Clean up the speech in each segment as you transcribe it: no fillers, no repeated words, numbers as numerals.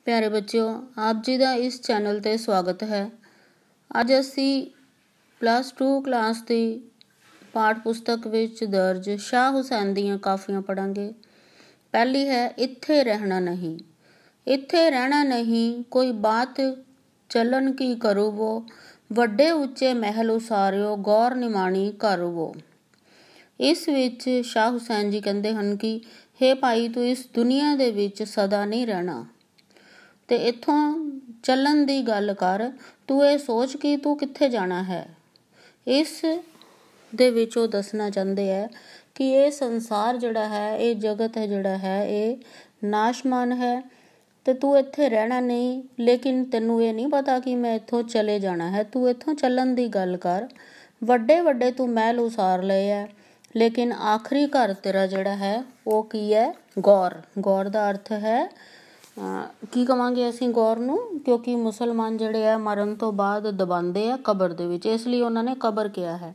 प्यारे बच्चों, आप जी का इस चैनल ते स्वागत है। अज असी +2 क्लास की पाठ पुस्तक विच दर्ज शाह हुसैन दीयां काफियां पढ़ांगे। पहली है इत्थे रहना नहीं। इत्थे रहना नहीं, कोई बात चलन की करो वो, वड्डे उच्चे महल उसारियो, गौर निमाणी कर वो। इस विच शाह हुसैन जी कहते हैं कि हे भाई, तू इस दुनिया दे विच सदा नहीं रहना ते इत्थों ਚੱਲਣ ਦੀ ਗੱਲ ਕਰ। ਤੂੰ ਇਹ ਸੋਚ ਕਿ ਤੂੰ ਕਿੱਥੇ ਜਾਣਾ ਹੈ। ਇਸ ਦੇ ਵਿੱਚ ਉਹ ਦੱਸਣਾ ਚਾਹੁੰਦੇ ਹੈ ਕਿ ਇਹ ਸੰਸਾਰ ਜਿਹੜਾ ਹੈ, ਇਹ ਜਗਤ ਹੈ ਜਿਹੜਾ ਹੈ, ਇਹ ਨਾਸ਼ਮਾਨ ਹੈ ਤੇ ਤੂੰ ਇੱਥੇ ਰਹਿਣਾ ਨਹੀਂ। ਲੇਕਿਨ ਤੈਨੂੰ ਇਹ ਨਹੀਂ ਪਤਾ ਕਿ ਮੈਂ ਇੱਥੋਂ ਚਲੇ ਜਾਣਾ ਹੈ। ਤੂੰ ਇੱਥੋਂ ਚੱਲਣ ਦੀ ਗੱਲ ਕਰ। ਵੱਡੇ ਵੱਡੇ ਤੂੰ ਮਹਿਲ ਉਸਾਰ ਲਏ ਹੈ, ਲੇਕਿਨ ਆਖਰੀ ਘਰ ਤੇਰਾ ਜਿਹੜਾ ਹੈ ਉਹ ਕੀ ਹੈ? ਗੌਰ। ਗੌਰ ਦਾ ਅਰਥ ਹੈ ਕੀ ਕਵਾਂਗੇ ਅਸੀਂ ਗੌਰ ਨੂੰ, ਕਿਉਂਕਿ ਮੁਸਲਮਾਨ ਜਿਹੜੇ ਆ ਮਰਨ ਤੋਂ ਬਾਅਦ ਦਬਾਉਂਦੇ ਆ ਕਬਰ ਦੇ ਵਿੱਚ, ਇਸ ਲਈ ਉਹਨਾਂ ਨੇ ਕਬਰ ਕਿਹਾ ਹੈ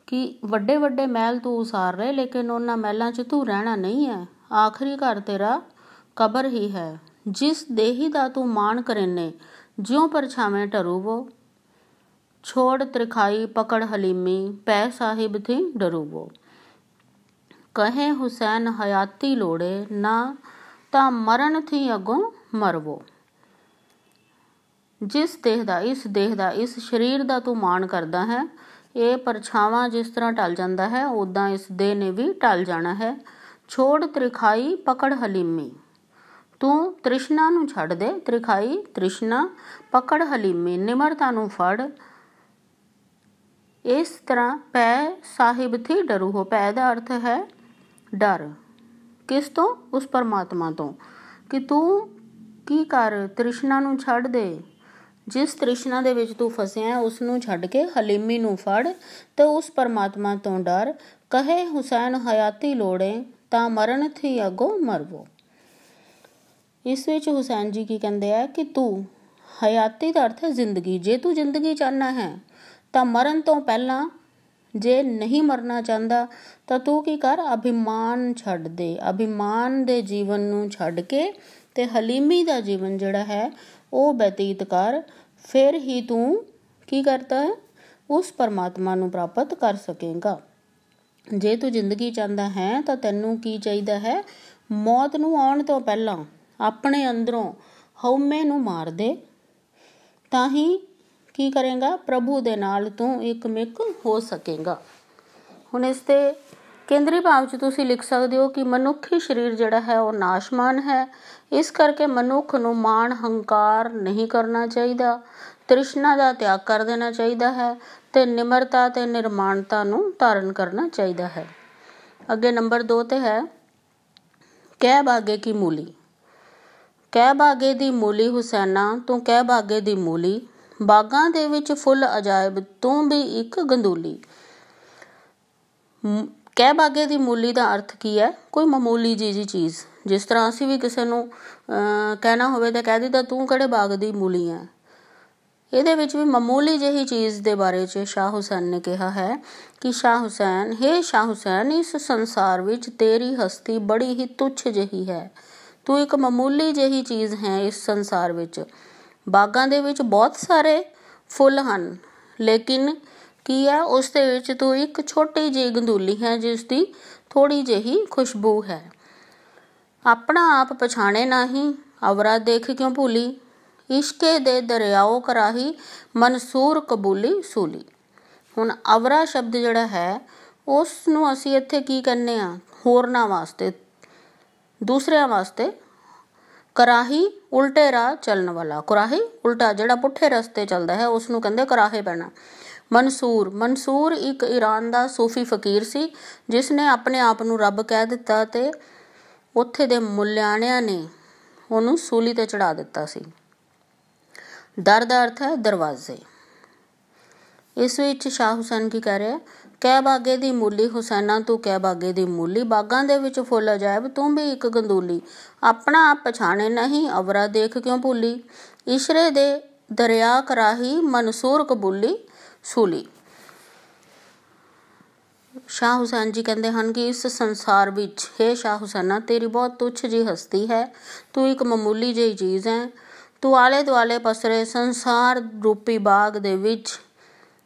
ਕਿ ਵੱਡੇ ਵੱਡੇ ਮਹਿਲ ਤੂੰ ਉਸਾਰ ਰਹੇ, ਲੇਕਿਨ ਉਹਨਾਂ ਮਹਿਲਾਂ 'ਚ ਤੂੰ ਰਹਿਣਾ ਨਹੀਂ ਹੈ। ਆਖਰੀ ਘਰ ਤੇਰਾ ਕਬਰ ਹੀ ਹੈ। ਜਿਸ ਦੇਹੀ ਦਾ ਤੂੰ ਮਾਣ ਕਰੇਨੇ, ਜਿਉਂ ਪਰਛਾਵੇਂ ਢਰੂਵੋ, ਛੋੜ ਤ੍ਰਿਖਾਈ ਪਕੜ ਹਲੀਮੀ, ਪੈ ਸਾਹਿਬ ਥੀ ਡਰੂਵੋ। ਕਹੇ ਹੁਸੈਨ ਹਯਾਤੀ ਲੋੜੇ, ਨਾ ਤਾਂ ਮਰਨ ਥੀ ਅੱਗੋਂ ਮਰਵੋ। ਜਿਸ ਦੇਹ ਦਾ, ਇਸ ਸਰੀਰ ਦਾ ਤੂੰ ਮਾਣ ਕਰਦਾ ਹੈ, ਇਹ ਪਰਛਾਵਾਂ ਜਿਸ ਤਰ੍ਹਾਂ ਢਲ ਜਾਂਦਾ ਹੈ, ਉੱਦਾਂ ਇਸ ਦੇਹ ਨੇ ਵੀ ਢਲ ਜਾਣਾ ਹੈ। ਛੋੜ ਤ੍ਰਿਖਾਈ ਪਕੜ ਹਲੀਮੀ, ਤੂੰ ਤ੍ਰਿਸ਼ਨਾ ਨੂੰ ਛੱਡ ਦੇ। ਤ੍ਰਿਖਾਈ ਤ੍ਰਿਸ਼ਨਾ, ਪਕੜ ਹਲੀਮੀ ਨਿਮਰਤਾ ਨੂੰ ਫੜ। ਇਸ ਤਰ੍ਹਾਂ ਪੈ ਸਾਹਿਬ ਥੀ ਡਰੂ ਹੋ। ਪੈ ਦਾ ਅਰਥ ਹੈ ਡਰ। ਕਿਸ ਤੋਂ? ਉਸ ਪਰਮਾਤਮਾ ਤੋਂ। ਕਿ ਤੂੰ ਕੀ ਕਰ, ਤ੍ਰਿਸ਼ਨਾ ਨੂੰ ਛੱਡ ਦੇ। ਜਿਸ ਤ੍ਰਿਸ਼ਨਾ ਦੇ ਵਿੱਚ ਤੂੰ ਫਸਿਆ ਉਸ ਨੂੰ ਛੱਡ ਕੇ ਹਲੀਮੀ ਨੂੰ ਫੜ ਤੇ ਉਸ ਪਰਮਾਤਮਾ ਤੋਂ ਡਰ। ਕਹੇ ਹੁਸੈਨ ਹਯਾਤੀ ਲੋੜੇ, ਤਾਂ ਮਰਨ ਥੀ ਅੱਗੋਂ ਮਰਵੋ। ਇਸ ਵਿੱਚ ਹੁਸੈਨ ਜੀ ਕੀ ਕਹਿੰਦੇ ਆ ਕਿ ਤੂੰ, ਹਯਾਤੀ ਦਾ ਅਰਥ ਹੈ ਜ਼ਿੰਦਗੀ। ਜੇ ਤੂੰ ਜ਼ਿੰਦਗੀ ਚਾਹੁੰਦਾ ਹੈ ਤਾਂ ਮਰਨ ਤੋਂ ਪਹਿਲਾਂ, ਜੇ ਨਹੀਂ ਮਰਨਾ ਚਾਹੁੰਦਾ ਤਾਂ ਤੂੰ ਕੀ ਕਰ, ਅਭਿਮਾਨ ਛੱਡ ਦੇ। ਅਭਿਮਾਨ ਦੇ ਜੀਵਨ ਨੂੰ ਛੱਡ ਕੇ ਤੇ ਹਲੀਮੀ ਦਾ ਜੀਵਨ ਜਿਹੜਾ ਹੈ ਉਹ ਬਤੀਤ ਕਰ। ਫਿਰ ਹੀ ਤੂੰ ਕੀ ਕਰਦਾ ਹੈ, ਉਸ ਪਰਮਾਤਮਾ ਨੂੰ ਪ੍ਰਾਪਤ ਕਰ ਸਕੇਗਾ। ਜੇ ਤੂੰ ਜ਼ਿੰਦਗੀ ਚਾਹੁੰਦਾ ਹੈ ਤਾਂ ਤੈਨੂੰ ਕੀ ਚਾਹੀਦਾ ਹੈ? ਮੌਤ ਨੂੰ ਆਉਣ ਤੋਂ ਪਹਿਲਾਂ ਆਪਣੇ ਅੰਦਰੋਂ ਹਉਮੈ ਨੂੰ ਮਾਰ ਦੇ, ਤਾਂ ਹੀ ਕੀ ਕਰੇਗਾ, ਪ੍ਰਭੂ ਦੇ ਨਾਲ ਤੂੰ ਇੱਕ ਹੋ ਸਕੇਗਾ। ਹੁਣ ਇਸ ਤੇ ਕੇਂਦਰੀ ਭਾਵ 'ਚ ਤੁਸੀਂ ਲਿਖ ਸਕਦੇ ਹੋ ਕਿ ਮਨੁੱਖੀ ਸਰੀਰ ਜਿਹੜਾ ਹੈ ਉਹ ਨਾਸ਼ਮਾਨ ਹੈ। ਇਸ ਕਰਕੇ ਮਨੁੱਖ ਨੂੰ ਮਾਣ ਹੰਕਾਰ ਨਹੀਂ ਕਰਨਾ ਚਾਹੀਦਾ, ਤ੍ਰਿਸ਼ਨਾ ਦਾ ਤਿਆਗ ਕਰ ਦੇਣਾ ਚਾਹੀਦਾ ਹੈ ਤੇ ਨਿਮਰਤਾ ਤੇ ਨਿਰਮਾਣਤਾ ਨੂੰ ਧਾਰਨ ਕਰਨਾ ਚਾਹੀਦਾ ਹੈ। ਅੱਗੇ ਨੰਬਰ 2 ਤੇ ਹੈ ਕਹਿ ਬਾਗੇ ਕੀ ਮੂਲੀ। ਕਹਿ ਬਾਗੇ ਦੀ ਮੂਲੀ ਹੁਸੈਨਾ, ਤੂੰ ਕਹਿ ਬਾਗੇ ਦੀ ਮੂਲੀ। ਬਾਗਾਂ ਦੇ ਵਿੱਚ ਫੁੱਲ ਅਜਾਇਬ, ਤੂੰ ਵੀ ਇੱਕ ਗੰਦੂਲੀ। ਕਹਿ ਬਾਗੇ ਦੀ ਮੂਲੀ ਦਾ ਅਰਥ ਕੀ ਹੈ? ਕੋਈ ਮਾਮੂਲੀ ਜਿਹੀ ਚੀਜ਼। ਜਿਸ ਤਰ੍ਹਾਂ ਅਸੀਂ ਵੀ ਕਿਸੇ ਨੂੰ ਕਹਿਣਾ ਹੋਵੇ ਤਾਂ ਕਹਿ ਦਿੱਤਾ ਤੂੰ ਕਿਹੜੇ ਬਾਗ ਦੀ ਮੂਲੀ ਹੈ। ਇਹਦੇ ਵਿੱਚ ਵੀ ਮਾਮੂਲੀ ਜਿਹੀ ਚੀਜ਼ ਦੇ ਬਾਰੇ 'ਚ ਸ਼ਾਹ ਹੁਸੈਨ ਨੇ ਕਿਹਾ ਹੈ ਕਿ ਸ਼ਾਹ ਹੁਸੈਨ, ਹੇ ਸ਼ਾਹ ਹੁਸੈਨ, ਇਸ ਸੰਸਾਰ ਵਿੱਚ ਤੇਰੀ ਹਸਤੀ ਬੜੀ ਹੀ ਤੁੱਛ ਜਿਹੀ ਹੈ। ਤੂੰ ਇੱਕ ਮਾਮੂਲੀ ਜਿਹੀ ਚੀਜ਼ ਹੈ ਇਸ ਸੰਸਾਰ ਵਿੱਚ। ਬਾਗਾਂ ਦੇ ਵਿੱਚ ਬਹੁਤ ਸਾਰੇ ਫੁੱਲ ਹਨ, ਲੇਕਿਨ ਕੀ ਹੈ, ਉਸ ਦੇ ਵਿੱਚ ਤੂੰ ਇੱਕ ਛੋਟੀ ਜਿਹੀ ਗੰਦੂਲੀ ਹੈ ਜਿਸ ਦੀ ਥੋੜ੍ਹੀ ਜਿਹੀ ਖੁਸ਼ਬੂ ਹੈ। ਆਪਣਾ ਆਪ ਪਛਾਣੇ ਨਹੀਂ, ਅਵਰਾ ਦੇਖ ਕਿਉਂ ਭੂਲੀ। ਇਸ਼ਕੇ ਦੇ ਦਰਿਆਓ ਕਰਾਹੀ, ਮਨਸੂਰ ਕਬੂਲੀ ਸੂਲੀ। ਹੁਣ ਅਵਰਾ ਸ਼ਬਦ ਜਿਹੜਾ ਹੈ ਉਸ ਨੂੰ ਅਸੀਂ ਇੱਥੇ ਕੀ ਕਹਿੰਦੇ ਹਾਂ? ਹੋਰਨਾਂ ਵਾਸਤੇ, ਦੂਸਰਿਆਂ ਵਾਸਤੇ। ਕਰਾਹੀ ਉਲਟੇ ਰਾਹ ਚੱਲਣ ਵਾਲਾ। ਕੁਰਾਹੀ ਉਲਟਾ, ਜਿਹੜਾ ਪੁੱਠੇ ਰਸਤੇ ਚੱਲਦਾ ਹੈ ਉਸ ਨੂੰ ਕਹਿੰਦੇ ਕਰਾਹੇ ਪੈਣਾ। ਮਨਸੂਰ, ਮਨਸੂਰ ਇੱਕ ਈਰਾਨ ਦਾ ਸੂਫੀ ਫਕੀਰ ਸੀ ਜਿਸ ਨੇ ਆਪਣੇ ਆਪ ਨੂੰ ਰੱਬ ਕਹਿ ਦਿੱਤਾ ਤੇ ਉੱਥੇ ਦੇ ਮੁਲਿਆਣਿਆਂ ਨੇ ਉਹਨੂੰ ਸੂਲੀ ਤੇ ਚੜਾ ਦਿੱਤਾ ਸੀ। ਦਰ ਦਾ ਅਰਥ ਹੈ ਦਰਵਾਜ਼ੇ। ਇਸ ਵਿੱਚ ਸ਼ਾਹ ਹੁਸੈਨ ਕੀ ਕਹਿ ਰਿਹਾ? ਕਹਿ ਬਾਗੇ ਦੀ ਮੂਲੀ ਹੁਸੈਨਾ, ਤੂੰ ਕਹਿ ਬਾਗੇ ਦੀ ਮੂਲੀ। ਬਾਗਾਂ ਦੇ ਵਿੱਚ ਫੁੱਲ ਅਜਾਇਬ, ਤੂੰ ਵੀ ਇੱਕ ਗੰਦੂਲੀ। ਆਪਣਾ ਆਪ ਪਛਾਣੇ ਨਹੀਂ, ਅਵਰਾ ਦੇਖ ਕਿਉਂ ਭੂਲੀ। ਇਸ਼ਰੇ ਦੇ ਦਰਿਆ ਕਰਾਹੀ, ਮਨਸੂਰ ਕਬੂਲੀ ਸੂਲੀ। शाह हुसैन जी कहते हैं कि इस संसार विच हे शाह हुसैना तेरी बहुत तुच्छ जी हस्ती है, तू एक मामूली जी चीज़ है। तू आले दुआले पसरे संसार रूपी बाग दे विच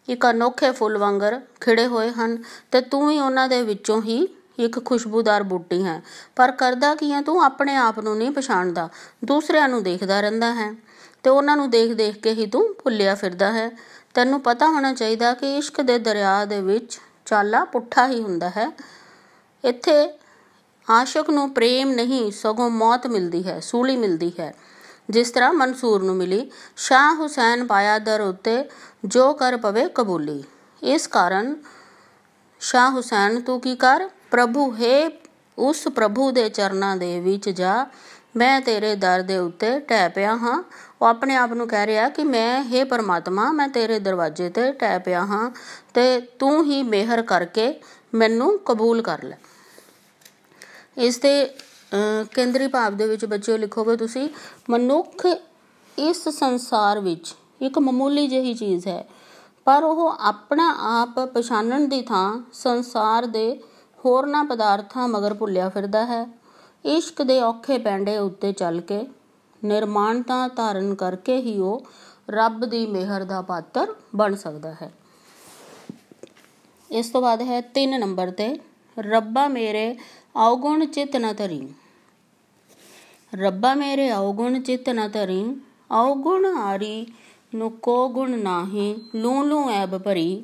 एक अनोखे फुੱਲ वांगर खिड़े होए ਹਨ ਤੇ ਤੂੰ ਹੀ ਉਹਨਾਂ ਦੇ ਵਿੱਚੋਂ ਹੀ ਇੱਕ ਖੁਸ਼ਬੂਦਾਰ ਬੂਟੀ ਹੈ। ਪਰ ਕਰਦਾ ਕੀ ਹੈ ਤੂੰ ਆਪਣੇ ਆਪ ਨੂੰ ਨਹੀਂ ਪਛਾਣਦਾ, ਦੂਸਰਿਆਂ ਨੂੰ ਦੇਖਦਾ ਰਹਿੰਦਾ ਹੈ ਤੇ ਉਹਨਾਂ ਨੂੰ ਦੇਖ ਦੇਖ ਕੇ ਹੀ ਤੂੰ ਭੁੱਲਿਆ ਫਿਰਦਾ ਹੈ। ਤੈਨੂੰ ਪਤਾ ਹੋਣਾ ਚਾਹੀਦਾ ਕਿ ਇਸ਼ਕ ਦੇ ਦਰਿਆ ਦੇ ਵਿੱਚ ਚਾਲਾ ਪੁੱਠਾ ਹੀ ਹੁੰਦਾ ਹੈ। ਇੱਥੇ ਆਸ਼ਿਕ ਨੂੰ ਪ੍ਰੇਮ ਨਹੀਂ ਸਗੋਂ ਮੌਤ ਮਿਲਦੀ ਹੈ, ਸੂਲੀ ਮਿਲਦੀ ਹੈ, ਜਿਸ ਤਰ੍ਹਾਂ ਮਨਸੂਰ ਨੂੰ ਮਿਲੀ। ਸ਼ਾਹ ਹੁਸੈਨ ਪਾਇਆ ਦਰ ਉੱਤੇ ਜੋ ਕਰ ਪਵੇ ਕਬੂਲੀ। ਇਸ ਕਾਰਨ ਸ਼ਾਹ ਹੁਸੈਨ ਤੂੰ ਕੀ ਕਰ, ਪ੍ਰਭੂ ਹੈ ਉਸ ਪ੍ਰਭੂ ਦੇ ਚਰਨਾਂ ਦੇ ਵਿੱਚ ਜਾ, ਮੈਂ ਤੇਰੇ ਦਰ ਦੇ ਉੱਤੇ ਢਹਿ ਪਿਆ ਹਾਂ। ਉਹ ਆਪਣੇ ਆਪ ਨੂੰ ਕਹਿ ਰਿਹਾ ਕਿ ਮੈਂ ਹੇ ਪਰਮਾਤਮਾ ਮੈਂ ਤੇਰੇ ਦਰਵਾਜ਼ੇ ਤੇ ਢਹਿ ਪਿਆ ਹਾਂ ਤੇ ਤੂੰ ਹੀ ਮਿਹਰ ਕਰਕੇ ਮੈਨੂੰ ਕਬੂਲ ਕਰ ਲੈ। ਇਸ ਦੇ ਕੇਂਦਰੀ ਭਾਵ ਦੇ ਵਿੱਚ ਬੱਚਿਓ ਲਿਖੋਗੇ ਤੁਸੀਂ, ਮਨੁੱਖ ਇਸ ਸੰਸਾਰ ਵਿੱਚ ਇੱਕ ਮਾਮੂਲੀ ਜਿਹੀ ਚੀਜ਼ ਹੈ, ਪਰ ਉਹ ਆਪਣਾ ਆਪ ਪਛਾਣਨ ਦੀ ਥਾਂ ਸੰਸਾਰ ਦੇ ਹੋਰਨਾਂ ਪਦਾਰਥਾਂ ਮਗਰ ਭੁੱਲਿਆ ਫਿਰਦਾ ਹੈ। ਇਸ਼ਕ ਦੇ ਔਖੇ ਪੈਂਡੇ ਉੱਤੇ ਚੱਲ ਕੇ ਨਿਰਮਾਣਤਾ ਧਾਰਨ ਕਰਕੇ ਹੀ ਉਹ ਰੱਬ ਦੀ ਮਿਹਰ ਦਾ ਪਾਤਰ ਬਣ ਸਕਦਾ ਹੈ। ਇਸ ਤੋਂ ਬਾਅਦ ਹੈ 3 ਨੰਬਰ ਤੇ, ਰੱਬਾ ਮੇਰੇ ਔਗੁਣ ਚਿਤ ਨ ਧਰੀ। ਰੱਬਾ ਮੇਰੇ ਔਗੁਣ ਚਿਤ ਨ ਧਰੀ, ਔਗੁਣ ਆਰੀ ਨੂੰ ਕੋ ਗੁਣ ਨਾਹੀ, ਲੂ ਲੂ ਐਬ ਭਰੀ,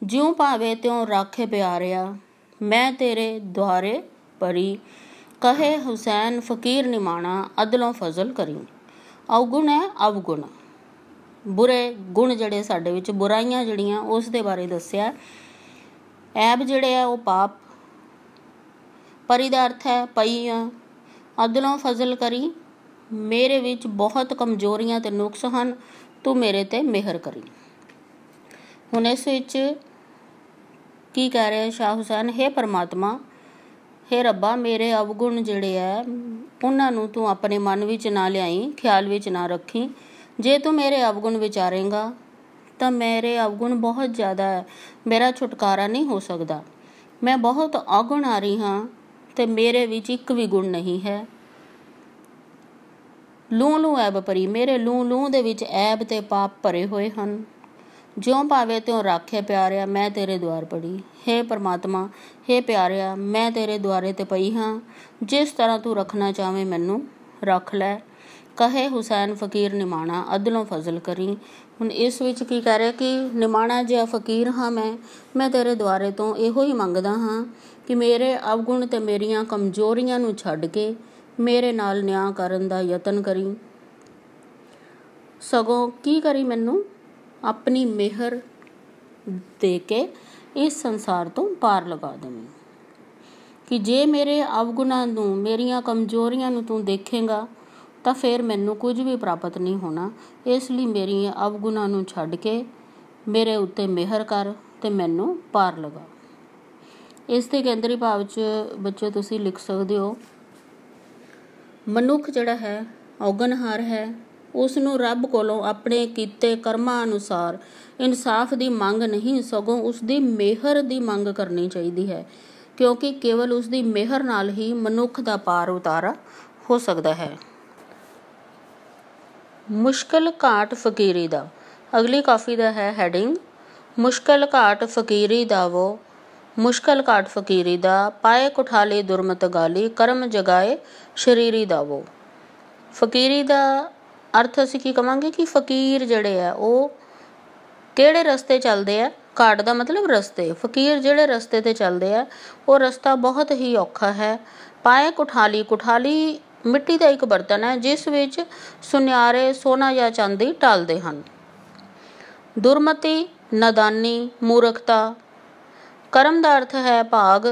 ਜਿਉਂ ਭਾਵੇ ਤਿਉਂ ਰਾਖੇ ਪਿਆਰਿਆ, ਮੈਂ ਤੇਰੇ ਦੁਆਰੇ ਪਰੀ, ਕਹੇ ਹੁਸੈਨ ਫਕੀਰ ਨਿਮਾਣਾ, ਅਦਲੋਂ ਫਜ਼ਲ ਕਰੀ। ਔਗੁਣ ਹੈ ਅਵਗੁਣ, ਬੁਰੇ ਗੁਣ ਜਿਹੜੇ ਸਾਡੇ ਵਿੱਚ, ਬੁਰਾਈਆਂ ਜਿਹੜੀਆਂ ਉਸ ਦੇ ਬਾਰੇ ਦੱਸਿਆ। ਐਬ ਜਿਹੜੇ ਆ ਉਹ ਪਾਪ, ਪਰੀ ਦਾ ਅਰਥ ਹੈ ਪਈ ਆ, ਅਦਲੋਂ ਫਜ਼ਲ ਕਰੀ ਮੇਰੇ ਵਿੱਚ ਬਹੁਤ ਕਮਜ਼ੋਰੀਆਂ ਤੇ ਨੁਕਸ ਹਨ, ਤੂੰ ਮੇਰੇ ਤੇ ਮਿਹਰ ਕਰੀ। ਹੁਣ ਇਸ ਵਿੱਚ ਕੀ ਕਹਿ ਰਿਹਾ ਸ਼ਾਹ ਹੁਸੈਨ, ਹੇ ਪਰਮਾਤਮਾ, ਹੇ ਰੱਬਾ ਮੇਰੇ ਅਵਗੁਣ ਜਿਹੜੇ ਹੈ ਉਹਨਾਂ ਨੂੰ ਤੂੰ ਆਪਣੇ ਮਨ ਵਿੱਚ ਨਾ ਲਿਆਈ, ਖਿਆਲ ਵਿੱਚ ਨਾ ਰੱਖੀ। ਜੇ ਤੂੰ ਮੇਰੇ ਅਵਗੁਣ ਵਿਚਾਰੇਂਗਾ ਤਾਂ ਮੇਰੇ ਅਵਗੁਣ ਬਹੁਤ ਜ਼ਿਆਦਾ ਹੈ, ਮੇਰਾ ਛੁਟਕਾਰਾ ਨਹੀਂ ਹੋ ਸਕਦਾ। ਮੈਂ ਬਹੁਤ ਔਗੁਣ ਆ ਰਹੀ ਹਾਂ ਤੇ ਮੇਰੇ ਵਿੱਚ ਇੱਕ ਵੀ ਗੁਣ ਨਹੀਂ ਹੈ। ਲੂ ਲੂ ਐਬ ਭਰੀ, ਮੇਰੇ ਲੂ ਲੂ ਦੇ ਵਿੱਚ ਐਬ ਤੇ ਪਾਪ ਭਰੇ ਹੋਏ ਹਨ। ਜਿਉਂ ਭਾਵੇਂ ਤਿਉਂ ਰਾਖੇ ਪਿਆਰਿਆ, ਮੈਂ ਤੇਰੇ ਦੁਆਰ ਪੜੀ। ਹੇ ਪਰਮਾਤਮਾ, ਹੇ ਪਿਆਰਿਆ, ਮੈਂ ਤੇਰੇ ਦੁਆਰੇ ਤੇ ਪਈ ਹਾਂ, ਜਿਸ ਤਰ੍ਹਾਂ ਤੂੰ ਰੱਖਣਾ ਚਾਹਵੇਂ ਮੈਨੂੰ ਰੱਖ ਲੈ। ਕਹੇ ਹੁਸੈਨ ਫਕੀਰ ਨਿਮਾਣਾ, ਅਦਲੋਂ ਫਜ਼ਲ ਕਰੀ। ਹੁਣ ਇਸ ਵਿੱਚ ਕੀ ਕਹਿ ਰਿਹਾ ਕਿ ਨਿਮਾਣਾ ਜਿਹਾ ਫਕੀਰ ਹਾਂ ਮੈਂ ਤੇਰੇ ਦੁਆਰੇ ਤੋਂ ਇਹੋ ਹੀ ਮੰਗਦਾ ਹਾਂ ਕਿ ਮੇਰੇ ਅਵਗੁਣ ਤੇ ਮੇਰੀਆਂ ਕਮਜ਼ੋਰੀਆਂ ਨੂੰ ਛੱਡ ਕੇ ਮੇਰੇ ਨਾਲ ਨਿਆਂ ਕਰਨ ਦਾ ਯਤਨ ਕਰੀ। ਸਗੋਂ ਕੀ ਕਰੀ, ਮੈਨੂੰ ਆਪਣੀ ਮਿਹਰ ਦੇ ਕੇ ਇਸ ਸੰਸਾਰ ਤੋਂ ਪਾਰ ਲਗਾ ਦੇਵੀਂ। ਕਿ ਜੇ ਮੇਰੇ ਅਵਗੁਣਾਂ ਨੂੰ, ਮੇਰੀਆਂ ਕਮਜ਼ੋਰੀਆਂ ਨੂੰ ਤੂੰ ਦੇਖੇਂਗਾ ਤਾਂ ਫਿਰ ਮੈਨੂੰ ਕੁਝ ਵੀ ਪ੍ਰਾਪਤ ਨਹੀਂ ਹੋਣਾ। ਇਸ ਲਈ ਮੇਰੀਆਂ ਅਵਗੁਣਾਂ ਨੂੰ ਛੱਡ ਕੇ ਮੇਰੇ ਉੱਤੇ ਮਿਹਰ ਕਰ ਤੇ ਮੈਨੂੰ ਪਾਰ ਲਗਾ। ਇਸ ਦੇ ਕੇਂਦਰੀ ਭਾਵ 'ਚ ਬੱਚੇ ਤੁਸੀਂ ਲਿਖ ਸਕਦੇ ਹੋ, ਮਨੁੱਖ ਜਿਹੜਾ ਹੈ ਔਗਣਹਾਰ ਹੈ, ਉਸ ਨੂੰ ਰੱਬ ਕੋਲੋਂ ਆਪਣੇ ਕੀਤੇ ਕਰਮਾਂ ਅਨੁਸਾਰ ਇਨਸਾਫ ਦੀ ਮੰਗ ਨਹੀਂ ਸਗੋਂ ਉਸ ਦੀ ਮਿਹਰ ਦੀ ਮੰਗ ਕਰਨੀ ਚਾਹੀਦੀ ਹੈ, ਕਿਉਂਕਿ ਕੇਵਲ ਉਸ ਦੀ ਮਿਹਰ ਨਾਲ ਹੀ ਮਨੁੱਖ ਦਾ ਪਾਰ ਉਤਾਰਾ ਹੋ ਸਕਦਾ ਹੈ। ਮੁਸ਼ਕਿਲ ਘਾਟ ਫਕੀਰੀ ਦਾ, ਅਗਲੀ ਕਾਫੀ ਦਾ ਹੈ ਹੈਡਿੰਗ, ਮੁਸ਼ਕਿਲ ਘਾਟ ਫਕੀਰੀ ਦਾ ਵੋ, ਮੁਸ਼ਕਿਲ ਘਾਟ ਫਕੀਰੀ ਦਾ, ਪਾਏ ਕੁਠਾਲੀ ਦੁਰਮਤ ਗਾਲੀ, ਕਰਮ ਜਗਾਏ ਸ਼ਰੀਰੀ ਦਾ ਵੋ। ਫਕੀਰੀ ਦਾ ਅਰਥ ਅਸੀਂ ਕੀ ਕਵਾਂਗੇ ਕਿ ਫਕੀਰ ਜਿਹੜੇ ਆ ਉਹ ਕਿਹੜੇ ਰਸਤੇ ਚੱਲਦੇ ਆ। ਘਾਟ ਦਾ ਮਤਲਬ ਰਸਤੇ, ਫਕੀਰ ਜਿਹੜੇ ਰਸਤੇ ਤੇ ਚੱਲਦੇ ਆ ਉਹ ਰਸਤਾ ਬਹੁਤ ਹੀ ਔਖਾ ਹੈ। ਪਾਏ ਕੁਠਾਲੀ, ਕੁਠਾਲੀ ਮਿੱਟੀ ਦਾ ਇੱਕ ਬਰਤਨ ਹੈ ਜਿਸ ਵਿੱਚ ਸੁਨਿਆਰੇ ਸੋਨਾ ਜਾਂ ਚਾਂਦੀ ਢਾਲਦੇ ਹਨ। ਦੁਰਮਤੀ ਨਾਦਾਨੀ, ਮੂਰਖਤਾ। ਕਰਮ ਦਾ ਅਰਥ ਹੈ ਭਾਗ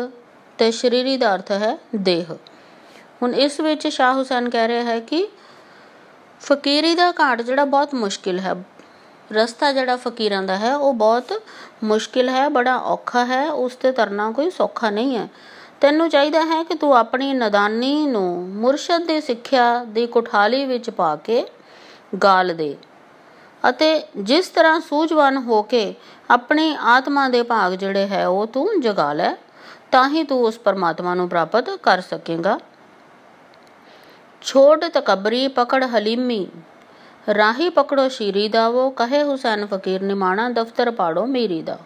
ਤੇ ਸ਼ਰੀਰੀ ਦਾ ਅਰਥ ਹੈ ਦੇਹ। ਹੁਣ ਇਸ ਵਿੱਚ ਸ਼ਾਹ ਹੁਸੈਨ ਕਹਿ ਰਿਹਾ ਹੈ ਕਿ ਫਕੀਰੀ ਦਾ ਘਾਟ ਜਿਹੜਾ ਬਹੁਤ ਮੁਸ਼ਕਿਲ ਹੈ, ਰਸਤਾ ਜਿਹੜਾ ਫਕੀਰਾਂ ਦਾ ਹੈ ਉਹ ਬਹੁਤ ਮੁਸ਼ਕਿਲ ਹੈ, ਬੜਾ ਔਖਾ ਹੈ, ਉਸ 'ਤੇ ਤਰਨਾ ਕੋਈ ਸੌਖਾ ਨਹੀਂ ਹੈ। ਤੈਨੂੰ ਚਾਹੀਦਾ ਹੈ ਕਿ ਤੂੰ ਆਪਣੀ ਨਾਦਾਨੀ ਨੂੰ ਮੁਰਸ਼ਦ ਦੀ ਸਿੱਖਿਆ ਦੀ ਕੁਠਾਲੀ ਵਿੱਚ ਪਾ ਕੇ ਗਾਲ ਦੇ ਅਤੇ ਜਿਸ ਤਰ੍ਹਾਂ ਸੂਝਵਾਨ ਹੋ ਕੇ ਆਪਣੀ ਆਤਮਾ ਦੇ ਭਾਗ ਜਿਹੜੇ ਹੈ ਉਹ ਤੂੰ ਜਗਾ ਲੈ, ਤਾਂ ਹੀ ਤੂੰ ਉਸ ਪਰਮਾਤਮਾ ਨੂੰ ਪ੍ਰਾਪਤ ਕਰ ਸਕੇਗਾ। ਛੋੜ ਤਕਬਰੀ ਪਕੜ ਹਲੀਮੀ, ਰਾਹੀ ਪਕੜੋ ਸ਼ੀਰੀ ਦਾ, ਉਹ ਕਹੇ ਹੁਸੈਨ ਫਕੀਰ ਨਿਮਾਣਾ, ਦਫ਼ਤਰ ਪਾੜੋ ਮੀਰੀ ਦਾ।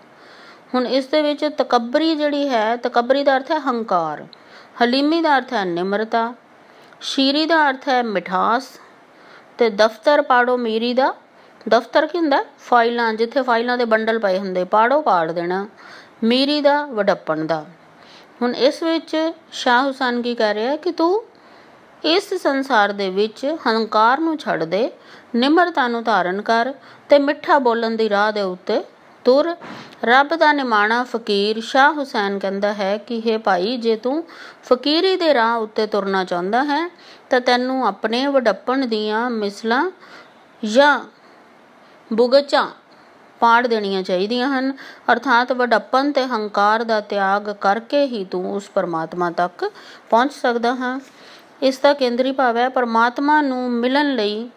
ਹੁਣ ਇਸ ਦੇ ਵਿੱਚ ਤਕਬਰੀ ਜਿਹੜੀ ਹੈ, ਤਕਬਰੀ ਦਾ ਅਰਥ ਹੈ ਹੰਕਾਰ, ਹਲੀਮੀ ਦਾ ਅਰਥ ਹੈ ਨਿਮਰਤਾ, ਸ਼ੀਰੀ ਦਾ ਅਰਥ ਹੈ ਮਿਠਾਸ, ਤੇ ਦਫ਼ਤਰ ਪਾੜੋ ਮੀਰੀ ਦਾ, ਦਫ਼ਤਰ ਕੀ ਹੁੰਦਾ? ਫਾਈਲਾਂ, ਜਿੱਥੇ ਫਾਈਲਾਂ ਦੇ ਬੰਡਲ ਪਏ ਹੁੰਦੇ, ਪਾੜੋ ਪਾੜ ਦੇਣਾ, ਮੀਰੀ ਦਾ ਵਡੱਪਣ ਦਾ। ਹੁਣ ਇਸ ਵਿੱਚ ਸ਼ਾਹ ਹੁਸੈਨ ਕੀ ਕਹਿ ਰਿਹਾ ਕਿ ਤੂੰ ਇਸ ਸੰਸਾਰ ਦੇ ਵਿੱਚ ਹੰਕਾਰ ਨੂੰ ਛੱਡ ਦੇ, ਨਿਮਰਤਾ ਨੂੰ ਧਾਰਨ ਕਰ ਤੇ ਮਿੱਠਾ ਬੋਲਣ ਦੀ ਰਾਹ ਦੇ ਉੱਤੇ ਤੁਰ। ਰੱਬ ਦਾ ਨਿਮਾਣਾ ਫਕੀਰ ਸ਼ਾਹ ਹੁਸੈਨ ਕਹਿੰਦਾ ਹੈ ਕਿ ਹੇ ਭਾਈ, ਜੇ ਤੂੰ ਫਕੀਰੀ ਦੇ ਰਾਹ ਉੱਤੇ ਤੁਰਨਾ ਚਾਹੁੰਦਾ ਹੈ ਤਾਂ ਤੈਨੂੰ ਆਪਣੇ ਵਡੱਪਣ ਦੀਆਂ ਮਿਸਲਾਂ ਜਾਂ ਬੁਗਚਾਂ ਪਾੜ ਦੇਣੀਆਂ ਚਾਹੀਦੀਆਂ ਹਨ। ਅਰਥਾਤ ਵਡੱਪਣ ਤੇ ਹੰਕਾਰ ਦਾ ਤਿਆਗ ਕਰਕੇ ਹੀ ਤੂੰ ਉਸ ਪਰਮਾਤਮਾ ਤੱਕ ਪਹੁੰਚ ਸਕਦਾ ਹਾਂ। ਇਸ ਦਾ ਕੇਂਦਰੀ ਭਾਵ ਹੈ ਪਰਮਾਤਮਾ ਨੂੰ ਮਿਲਣ ਲਈ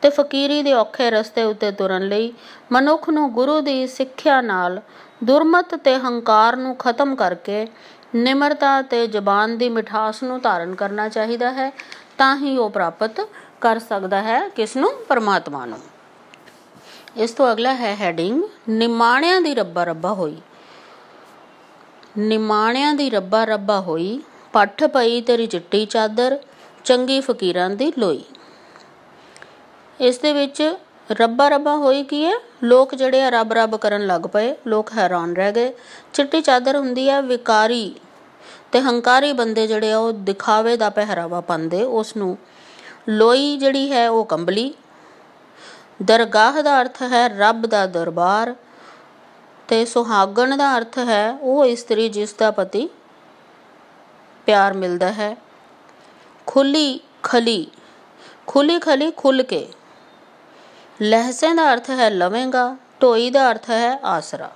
ਤੇ ਫਕੀਰੀ ਦੇ ਔਖੇ ਰਸਤੇ ਉੱਤੇ ਤੁਰਨ ਲਈ ਮਨੁੱਖ ਨੂੰ ਗੁਰੂ ਦੀ ਸਿੱਖਿਆ ਨਾਲ ਦੁਰਮਤ ਤੇ ਹੰਕਾਰ ਨੂੰ ਖਤਮ ਕਰਕੇ ਨਿਮਰਤਾ ਤੇ ਜ਼ਬਾਨ ਦੀ ਮਿਠਾਸ ਨੂੰ ਧਾਰਨ ਕਰਨਾ ਚਾਹੀਦਾ ਹੈ, ਤਾਂ ਹੀ ਉਹ ਪ੍ਰਾਪਤ ਕਰ ਸਕਦਾ ਹੈ ਕਿਸ ਨੂੰ? ਪਰਮਾਤਮਾ ਨੂੰ। ਇਸ ਤੋਂ ਅਗਲਾ ਹੈ ਹੈਡਿੰਗ ਨਿਮਾਣਿਆਂ ਦੀ ਰੱਬਾ ਰੱਬਾ ਹੋਈ। ਨਿਮਾਣਿਆਂ ਦੀ ਰੱਬਾ ਰੱਬਾ ਹੋਈ, ਪੱਠ ਪਈ ਤੇਰੀ ਚਿੱਟੀ ਚਾਦਰ, ਚੰਗੀ ਫਕੀਰਾਂ ਦੀ ਲੋਈ। ਇਸ ਦੇ ਵਿੱਚ ਰੱਬਾ ਰੱਬਾ ਹੋਈ ਕੀ ਹੈ? ਲੋਕ ਜਿਹੜੇ ਆ ਰੱਬ ਰੱਬ ਕਰਨ ਲੱਗ ਪਏ, ਲੋਕ ਹੈਰਾਨ ਰਹਿ ਗਏ। ਚਿੱਟੀ ਚਾਦਰ ਹੁੰਦੀ ਹੈ ਵਿਕਾਰੀ ਤੇ ਹੰਕਾਰੀ ਬੰਦੇ ਜਿਹੜੇ ਆ ਉਹ ਦਿਖਾਵੇ ਦਾ ਪਹਿਰਾਵਾ ਪਾਉਂਦੇ ਉਸ ਨੂੰ। ਲੋਈ ਜਿਹੜੀ ਹੈ ਉਹ ਕੰਬਲੀ। ਦਰਗਾਹ ਦਾ ਅਰਥ ਹੈ ਰੱਬ ਦਾ ਦਰਬਾਰ, ਤੇ ਸੁਹਾਗਣ ਦਾ ਅਰਥ ਹੈ ਉਹ ਇਸਤਰੀ ਜਿਸ ਦਾ ਪਤੀ ਪਿਆਰ ਮਿਲਦਾ ਹੈ। ਖੁੱਲੀ ਖਲੀ, ਖੁੱਲੀ ਖਲੀ ਖੁੱਲ ਕੇ। ਲਹਿਸੇ ਦਾ ਅਰਥ ਹੈ ਲਵੇਂਗਾ, ਢੋਈ ਦਾ ਅਰਥ ਹੈ ਆਸਰਾ।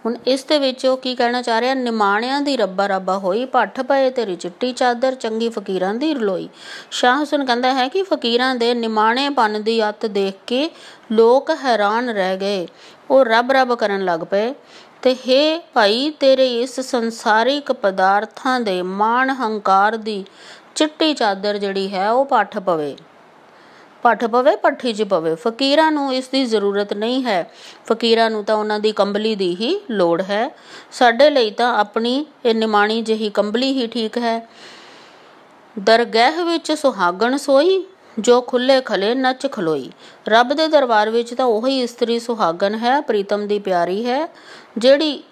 ਹੁਣ ਇਸ ਦੇ ਵਿੱਚ ਉਹ ਕੀ ਕਹਿਣਾ ਚਾਹ ਰਿਹਾ? ਨਿਮਾਣਿਆਂ ਦੀ ਰੱਬਾ ਰੱਬਾ ਹੋਈ, ਪੱਠ ਪਏ ਤੇਰੀ ਚਿੱਟੀ ਚਾਦਰ, ਚੰਗੀ ਫਕੀਰਾਂ ਦੀ ਰਲੋਈ। ਸ਼ਾਹ ਹੁਸੈਨ ਕਹਿੰਦਾ ਹੈ ਕਿ ਫਕੀਰਾਂ ਦੇ ਨਿਮਾਣੇਪਨ ਦੀ ਅੱਤ ਦੇਖ ਕੇ ਲੋਕ ਹੈਰਾਨ ਰਹਿ ਗਏ, ਉਹ ਰੱਬ ਰੱਬ ਕਰਨ ਲੱਗ ਪਏ। ਤੇ ਹੇ ਭਾਈ, ਤੇਰੇ ਇਸ ਸੰਸਾਰਿਕ ਪਦਾਰਥਾਂ ਦੇ ਮਾਣ ਹੰਕਾਰ ਦੀ ਚਿੱਟੀ ਚਾਦਰ ਜਿਹੜੀ ਹੈ ਉਹ ਪੱਠ ਪਵੇ, ਪੱਠ ਪਵੇ, ਪੱਠੀ 'ਚ ਪਵੇ। ਫਕੀਰਾਂ ਨੂੰ ਇਸ ਦੀ ਜ਼ਰੂਰਤ ਨਹੀਂ ਹੈ, ਫਕੀਰਾਂ ਨੂੰ ਤਾਂ ਉਹਨਾਂ ਦੀ ਕੰਬਲੀ ਦੀ ਹੀ ਲੋੜ ਹੈ। ਸਾਡੇ ਲਈ ਤਾਂ ਆਪਣੀ ਇਹ ਨਿਮਾਣੀ ਜਿਹੀ ਕੰਬਲੀ ਹੀ ਠੀਕ ਹੈ। ਦਰਗਾਹ ਵਿੱਚ ਸੁਹਾਗਣ ਸੋਈ, ਜੋ ਖੁੱਲੇ ਖਲੇ ਨੱਚ ਖਲੋਈ। ਰੱਬ ਦੇ ਦਰਬਾਰ ਵਿੱਚ ਤਾਂ ਉਹੀ ਇਸਤਰੀ ਸੁਹਾਗਣ ਹੈ, ਪ੍ਰੀਤਮ ਦੀ ਪਿਆਰੀ ਹੈ, ਜਿਹੜੀ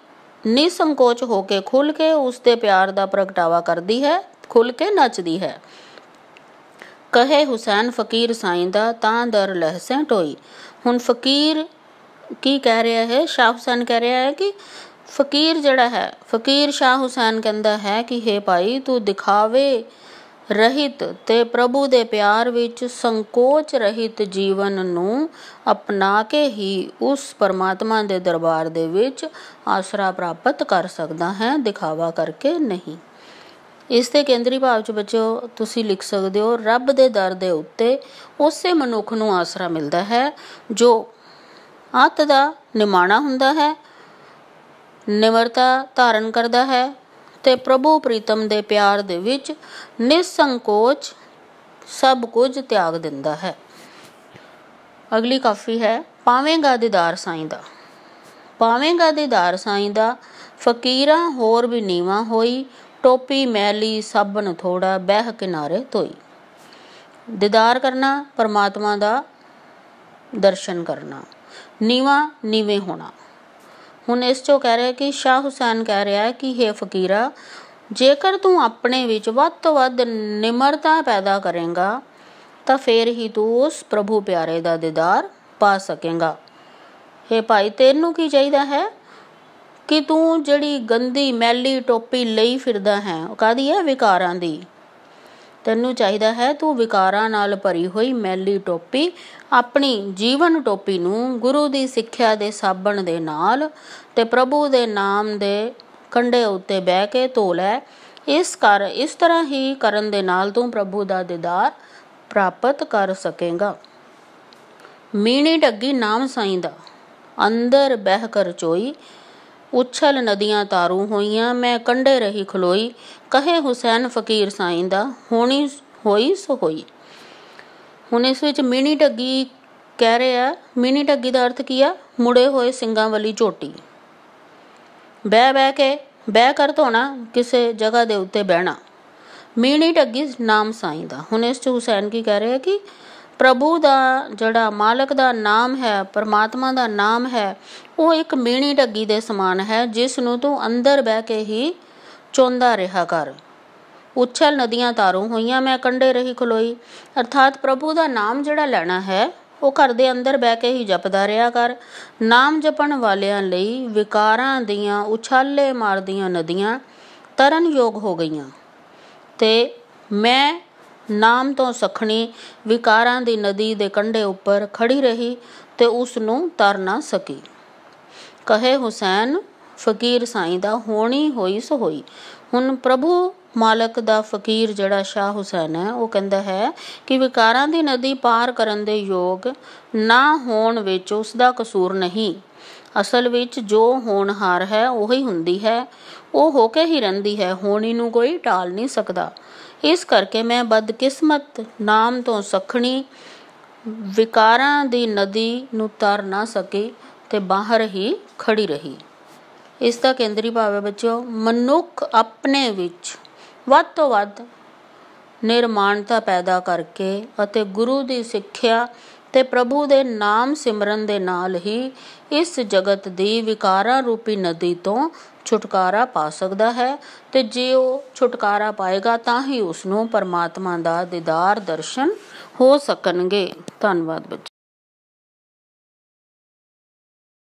ਨਿਸੰਕੋਚ ਹੋ ਕੇ ਖੁੱਲ ਕੇ ਉਸਦੇ ਪਿਆਰ ਦਾ ਪ੍ਰਗਟਾਵਾ ਕਰਦੀ ਹੈ, ਖੁੱਲ ਕੇ ਨੱਚਦੀ ਹੈ। ਕਹੇ ਹੁਸੈਨ ਫਕੀਰ ਸਾਈਂ ਦਾ, ਤਾਂ ਦਰ ਲਹਿਸੇ ਢੋਈ। ਹੁਣ ਫਕੀਰ ਕੀ ਕਹਿ ਰਿਹਾ ਹੈ? ਸ਼ਾਹ ਹੁਸੈਨ ਕਹਿ ਰਿਹਾ ਹੈ ਕਿ ਫਕੀਰ ਜਿਹੜਾ ਹੈ, ਫਕੀਰ ਸ਼ਾਹ ਹੁਸੈਨ ਕਹਿੰਦਾ ਹੈ ਕਿ ਹੇ ਭਾਈ, ਤੂੰ ਦਿਖਾਵੇ ਰਹਿਤ ਤੇ ਪ੍ਰਭੂ ਦੇ ਪਿਆਰ ਵਿੱਚ ਸੰਕੋਚ ਰਹਿਤ ਜੀਵਨ ਨੂੰ ਅਪਣਾ ਕੇ ਹੀ ਉਸ ਪਰਮਾਤਮਾ ਦੇ ਦਰਬਾਰ ਦੇ ਵਿੱਚ ਆਸਰਾ ਪ੍ਰਾਪਤ ਕਰ ਸਕਦਾ ਹੈ, ਦਿਖਾਵਾ ਕਰਕੇ ਨਹੀਂ। ਇਸ ਦੇ ਕੇਂਦਰੀ ਭਾਵ 'ਚ ਬੱਚਿਓ ਤੁਸੀਂ ਲਿਖ ਸਕਦੇ ਹੋ, ਰੱਬ ਦੇ ਦਰ ਦੇ ਉੱਤੇ ਉਸੇ ਮਨੁੱਖ ਨੂੰ ਆਸਰਾ ਮਿਲਦਾ ਹੈ ਜੋ ਅੱਤ ਦਾ ਨਿਮਾਣਾ ਹੁੰਦਾ ਹੈ, ਨਿਮਰਤਾ ਧਾਰਨ ਕਰਦਾ ਹੈ ਤੇ ਪ੍ਰਭੂ ਪ੍ਰੀਤਮ ਦੇ ਪਿਆਰ ਦੇ ਵਿੱਚ ਨਿਸੰਕੋਚ ਸਭ ਕੁਝ ਤਿਆਗ ਦਿੰਦਾ ਹੈ। ਅਗਲੀ ਕਾਫੀ ਹੈ ਪਾਵੇਂਗਾ ਦੀਦਾਰ ਸਾਈਂ ਦਾ। ਪਾਵੇਂਗਾ ਦੀਦਾਰ ਸਾਈਂ ਦਾ, ਫਕੀਰਾਂ ਹੋਰ ਵੀ ਨੀਵਾਂ ਹੋਈ, ਟੋਪੀ ਮੈਲੀ ਸਾਬਣ ਥੋੜਾ, ਬਹਿ ਕਿਨਾਰੇ ਧੋਈ। ਦੀਦਾਰ ਕਰਨਾ, ਪਰਮਾਤਮਾ ਦਾ ਦਰਸ਼ਨ ਕਰਨਾ, ਨੀਵਾਂ ਨੀਵੇਂ ਹੋਣਾ। ਹੁਣ ਇਸ 'ਚੋਂ ਕਹਿ ਰਿਹਾ ਕਿ ਸ਼ਾਹ ਹੁਸੈਨ ਕਹਿ ਰਿਹਾ ਹੈ ਕਿ ਹੇ ਫਕੀਰਾ, ਜੇਕਰ ਤੂੰ ਆਪਣੇ ਵਿੱਚ ਵੱਧ ਤੋਂ ਵੱਧ ਨਿਮਰਤਾ ਪੈਦਾ ਕਰੇਗਾ ਤਾਂ ਫੇਰ ਹੀ ਤੂੰ ਉਸ ਪ੍ਰਭੂ ਪਿਆਰੇ ਦਾ ਦੀਦਾਰ ਪਾ ਸਕੇਗਾ। ਹੇ ਭਾਈ, ਤੈਨੂੰ ਕੀ ਚਾਹੀਦਾ ਹੈ ਕਿ ਤੂੰ ਜਿਹੜੀ ਗੰਦੀ ਮੈਲੀ ਟੋਪੀ ਲਈ ਫਿਰਦਾ ਹੈ, ਉਹ ਕਾਹਦੀ ਹੈ? ਵਿਕਾਰਾਂ ਦੀ। ਤੈਨੂੰ ਚਾਹੀਦਾ ਹੈ ਤੂੰ ਵਿਕਾਰਾਂ ਨਾਲ ਭਰੀ ਹੋਈ ਮੈਲੀ ਟੋਪੀ, ਆਪਣੀ ਜੀਵਨ ਟੋਪੀ ਨੂੰ ਗੁਰੂ ਦੀ ਸਿੱਖਿਆ ਦੇ ਸਾਬਣ ਦੇ ਨਾਲ ਤੇ ਪ੍ਰਭੂ ਦੇ ਨਾਮ ਦੇ ਕੰਢੇ ਉੱਤੇ ਬਹਿ ਕੇ ਧੋ ਲੈ। ਇਸ ਤਰ੍ਹਾਂ ਹੀ ਕਰਨ ਦੇ ਨਾਲ ਤੂੰ ਪ੍ਰਭੂ ਦਾ ਦੀਦਾਰ ਪ੍ਰਾਪਤ ਕਰ ਸਕੇਗਾ। ਮੀਣੀ ਢੱਗੀ ਨਾਮ ਸਾਈਂ ਦਾ, ਅੰਦਰ ਬਹਿ ਕਰ ਚੋਈ, ਉਛਲ ਨਦੀਆਂ ਤਾਰੂ ਹੋਈਆਂ, ਮੈਂ ਕੰਢੇ ਰਹੀ ਖਲੋਈ, ਕਹੇ ਹੁਸੈਨ ਫਕੀਰ ਸਾਈਂ ਦਾ, ਹੋਣੀ ਹੋਈ ਸੋ ਹੋਈ। ਹੁਣ ਇਸ ਵਿੱਚ ਮੀਣੀ ਢੱਗੀ ਕਹਿ ਰਿਹਾ, ਮੀਣੀ ਢੱਗੀ ਦਾ ਅਰਥ ਕੀ ਆ? ਮੁੜੇ ਹੋਏ ਸਿੰਘਾਂ ਵਾਲੀ ਝੋਟੀ। ਬਹਿ ਕਰ ਧੋਣਾ, ਕਿਸੇ ਜਗ੍ਹਾ ਦੇ ਉੱਤੇ ਬਹਿਣਾ। ਮੀਣੀ ਢੱਗੀ ਨਾਮ ਸਾਈਂ ਦਾ। ਹੁਣ ਇਸ 'ਚ ਹੁਸੈਨ ਕੀ ਕਹਿ ਰਿਹਾ ਕਿ ਪ੍ਰਭੂ ਦਾ ਜਿਹੜਾ ਮਾਲਕ ਦਾ ਨਾਮ ਹੈ, ਪਰਮਾਤਮਾ ਦਾ ਨਾਮ ਹੈ, ਉਹ ਇੱਕ ਮੀਣੀ ਢੱਗੀ ਦੇ ਸਮਾਨ ਹੈ, ਜਿਸ ਨੂੰ ਤੂੰ ਅੰਦਰ ਬਹਿ ਕੇ ਹੀ ਚੋਂਦਾ ਰਿਹਾ ਕਰ। ਉਛਲ ਨਦੀਆਂ ਤਾਰੂ ਹੋਈਆਂ, ਮੈਂ ਕੰਢੇ ਰਹੀ ਖਲੋਈ। ਅਰਥਾਤ ਪ੍ਰਭੂ ਦਾ ਨਾਮ ਜਿਹੜਾ ਲੈਣਾ ਹੈ, ਉਹ ਘਰ ਦੇ ਅੰਦਰ ਬਹਿ ਕੇ ਹੀ ਜਪਦਾ ਰਿਹਾ ਕਰ। ਨਾਮ ਜਪਣ ਵਾਲਿਆਂ ਲਈ ਵਿਕਾਰਾਂ ਦੀਆਂ ਉਛਾਲੇ ਮਾਰਦੀਆਂ ਨਦੀਆਂ ਤਰਨ ਯੋਗ ਹੋ ਗਈਆਂ, ਤੇ ਮੈਂ ਨਾਮ ਤੋਂ ਸਖਣੀ ਵਿਕਾਰਾਂ ਦੀ ਨਦੀ ਦੇ ਕੰਢੇ ਉੱਪਰ ਖੜੀ ਰਹੀ ਤੇ ਉਸ ਨੂੰ ਤਰ ਨਾ ਸਕੀ। ਕਹੇ ਹੁਸੈਨ ਫਕੀਰ ਸਾਈਂ ਦਾ, ਹੋਣੀ ਹੋਈ ਸੋ ਹੋਈ। ਹੁਣ ਪ੍ਰਭੂ ਮਾਲਕ ਦਾ ਫਕੀਰ ਜਿਹੜਾ ਸ਼ਾਹ ਹੁਸੈਨ ਹੈ, ਉਹ ਕਹਿੰਦਾ ਹੈ ਕਿ ਵਿਕਾਰਾਂ ਦੀ ਨਦੀ ਪਾਰ ਕਰਨ ਦੇ ਯੋਗ ਨਾ ਹੋਣ ਵਿੱਚ ਉਸਦਾ ਕਸੂਰ ਨਹੀਂ। ਅਸਲ ਵਿੱਚ ਜੋ ਹੋਣਹਾਰ ਹੈ ਉਹੀ ਹੁੰਦੀ ਹੈ, ਉਹ ਹੋ ਕੇ ਹੀ ਰਹਿੰਦੀ ਹੈ, ਹੋਣੀ ਨੂੰ ਕੋਈ ਟਾਲ ਨਹੀਂ ਸਕਦਾ। ਇਸ ਕਰਕੇ ਮੈਂ ਬਦਕਿਸਮਤ ਨਾਮ ਤੋਂ ਸਖਣੀ ਵਿਕਾਰਾਂ ਦੀ ਨਦੀ ਨੂੰ ਤਰ ਨਾ ਸਕੀ ਤੇ ਬਾਹਰ ਹੀ ਖੜੀ ਰਹੀ। ਇਸ ਦਾ ਕੇਂਦਰੀ ਭਾਵ ਹੈ ਬੱਚਿਓ, ਮਨੁੱਖ ਆਪਣੇ ਵਿੱਚ ਵੱਧ ਤੋਂ ਵੱਧ ਨਿਰਮਾਣਤਾ ਪੈਦਾ ਕਰਕੇ ਅਤੇ ਗੁਰੂ ਦੀ ਸਿੱਖਿਆ ਤੇ ਪ੍ਰਭੂ ਦੇ ਨਾਮ ਸਿਮਰਨ ਦੇ ਨਾਲ ਹੀ ਇਸ ਜਗਤ ਦੀ ਵਿਕਾਰਾਂ ਰੂਪੀ ਨਦੀ ਤੋਂ ਛੁਟਕਾਰਾ ਪਾ ਸਕਦਾ ਹੈ, ਤੇ ਜੇ ਉਹ ਛੁਟਕਾਰਾ ਪਾਏਗਾ ਤਾਂ ਹੀ ਉਸਨੂੰ ਪਰਮਾਤਮਾ ਦਾ ਦੀਦਾਰ ਦਰਸ਼ਨ ਹੋ ਸਕਣਗੇ। ਧੰਨਵਾਦ ਬੱਚੇ।